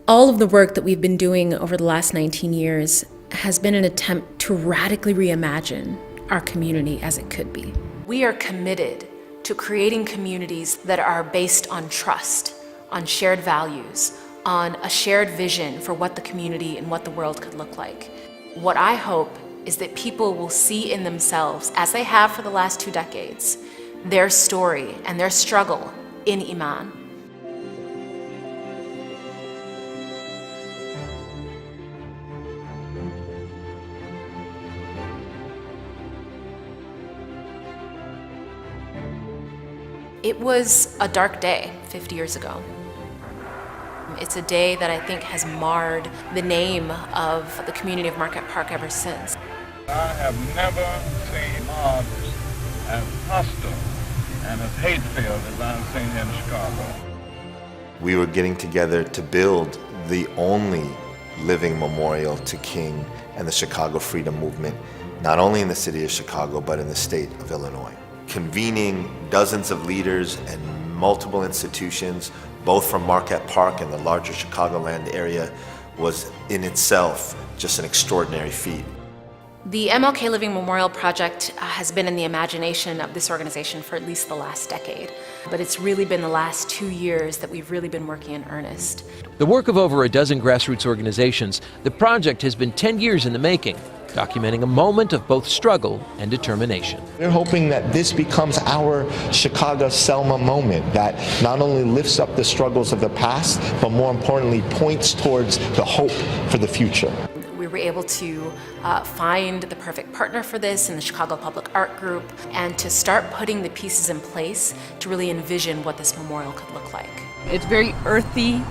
All of the work that we've been doing over the last 19 years has been an attempt to radically reimagine our community as it could be. We are committed to creating communities that are based on trust, on shared values, on a shared vision for what the community and what the world could look like. What I hope is that people will see in themselves, as they have for the last 2 decades, their story and their struggle in IMAN. It was a dark day 50 years ago. It's a day that I think has marred the name of the community of Marquette Park ever since. I have never seen mobs as hostile and as hate-filled as I've seen in Chicago. We were getting together to build the only living memorial to King and the Chicago Freedom Movement, not only in the city of Chicago, but in the state of Illinois. Convening dozens of leaders and multiple institutions, both from Marquette Park and the larger Chicagoland area, was in itself just an extraordinary feat. The MLK Living Memorial project has been in the imagination of this organization for at least the last decade, but it's really been the last 2 years that we've really been working in earnest. The work of over a dozen grassroots organizations, the project has been 10 years in the making, documenting a moment of both struggle and determination. We're hoping that this becomes our Chicago Selma moment that not only lifts up the struggles of the past, but more importantly points towards the hope for the future. We were able to find the perfect partner for this in the Chicago Public Art Group and to start putting the pieces in place to really envision what this memorial could look like. It's very earthy,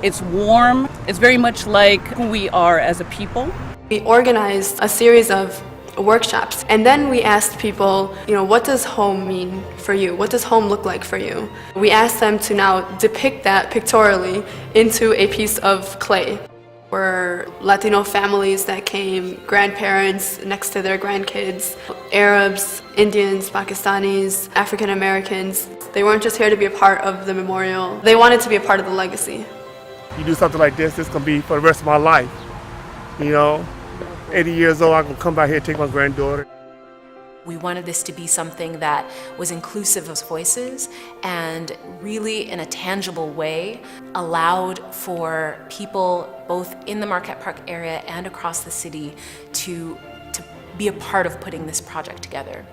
it's warm, it's very much like who we are as a people. We organized a series of workshops, and then we asked people, what does home mean for you? What does home look like for you? We asked them to now depict that pictorially into a piece of clay. Were Latino families that came, grandparents next to their grandkids, Arabs, Indians, Pakistanis, African Americans. They weren't just here to be a part of the memorial, they wanted to be a part of the legacy. You do something like this is going to be for the rest of my life. 80 years old, I'm going to come back here and take my granddaughter. We wanted this to be something that was inclusive of voices and really in a tangible way allowed for people both in the Marquette Park area and across the city to be a part of putting this project together.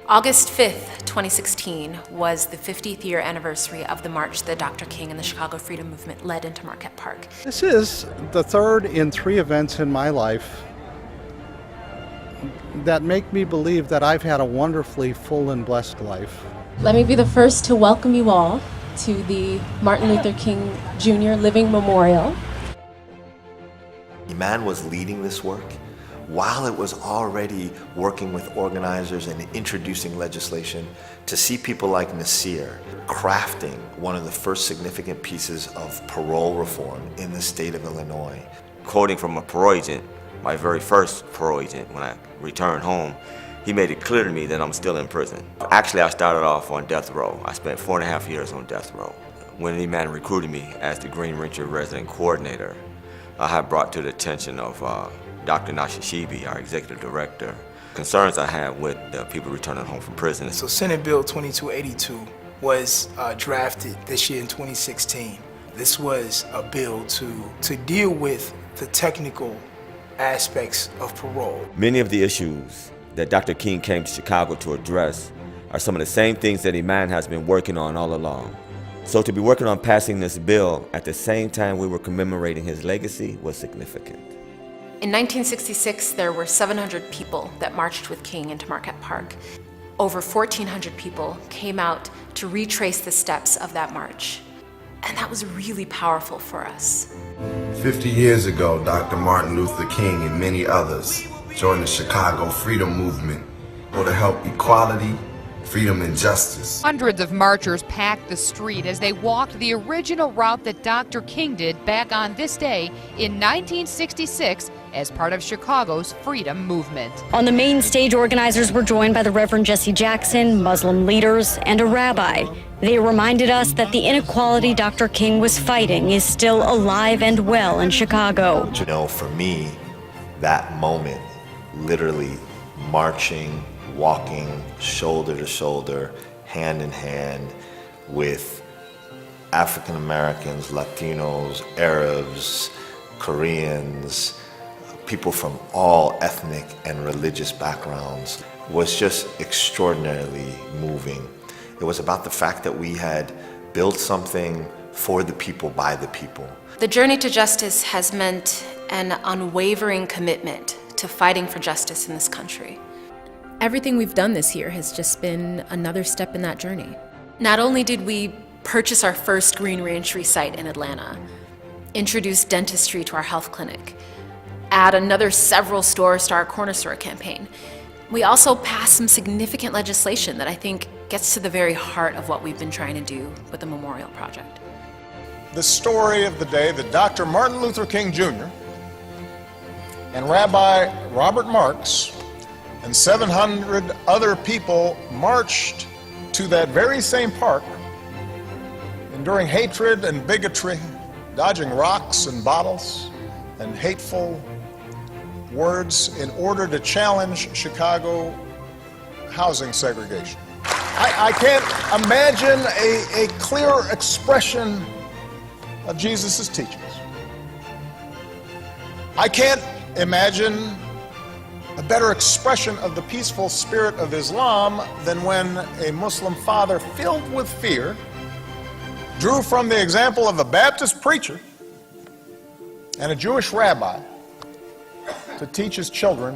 August 5th, 2016 was the 50th year anniversary of the march that Dr. King and the Chicago Freedom Movement led into Marquette Park. This is the third in 3 events in my life that make me believe that I've had a wonderfully full and blessed life. Let me be the first to welcome you all to the Martin Luther King Jr. Living Memorial. IMAN was leading this work while it was already working with organizers and introducing legislation. To see people like Nasir crafting one of the first significant pieces of parole reform in the state of Illinois. Quoting from a parole agent, my very first parole agent, when I returned home, he made it clear to me that I'm still in prison. Actually, I started off on death row. I spent 4.5 years on death row. When IMAN recruited me as the Green Rancher resident coordinator, I had brought to the attention of Dr. Nashishibi, our executive director, concerns I had with the people returning home from prison. So Senate Bill 2282 was drafted this year in 2016. This was a bill to deal with the technical aspects of parole. Many of the issues that Dr. King came to Chicago to address are some of the same things that IMAN has been working on all along. So to be working on passing this bill at the same time we were commemorating his legacy was significant. In 1966, there were 700 people that marched with King into Marquette Park. Over 1,400 people came out to retrace the steps of that march. And that was really powerful for us. 50 years ago, Dr. Martin Luther King and many others joined the Chicago Freedom Movement to help equality freedom and justice. Hundreds of marchers packed the street as they walked the original route that Dr. King did back on this day in 1966 as part of Chicago's freedom movement. On the main stage, organizers were joined by the Reverend Jesse Jackson, Muslim leaders, and a rabbi. They reminded us that the inequality Dr. King was fighting is still alive and well in Chicago. You know, for me, that moment, literally marching, walking shoulder to shoulder, hand in hand with African Americans, Latinos, Arabs, Koreans, people from all ethnic and religious backgrounds, was just extraordinarily moving. It was about the fact that we had built something for the people, by the people. The journey to justice has meant an unwavering commitment to fighting for justice in this country. Everything we've done this year has just been another step in that journey. Not only did we purchase our first green reentry site in Atlanta, introduce dentistry to our health clinic, add another several stores to our corner store campaign, we also passed some significant legislation that I think gets to the very heart of what we've been trying to do with the Memorial Project. The story of the day that Dr. Martin Luther King Jr. and Rabbi Robert Marks and 700 other people marched to that very same park, enduring hatred and bigotry, dodging rocks and bottles and hateful words in order to challenge Chicago housing segregation. I can't imagine a clearer expression of Jesus' teachings. I can't imagine a better expression of the peaceful spirit of Islam than when a Muslim father filled with fear drew from the example of a Baptist preacher and a Jewish rabbi to teach his children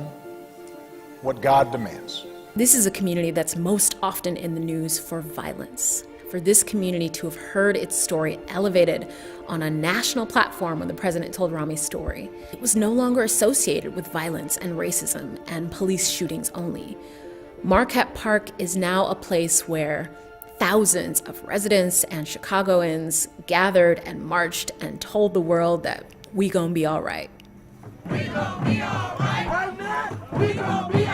what God demands. This is a community that's most often in the news for violence. For this community to have heard its story elevated on a national platform when the president told Rami's story, it was no longer associated with violence and racism and police shootings only. Marquette Park is now a place where thousands of residents and Chicagoans gathered and marched and told the world that we gonna be all right. We gonna be all right. Right now, we gonna be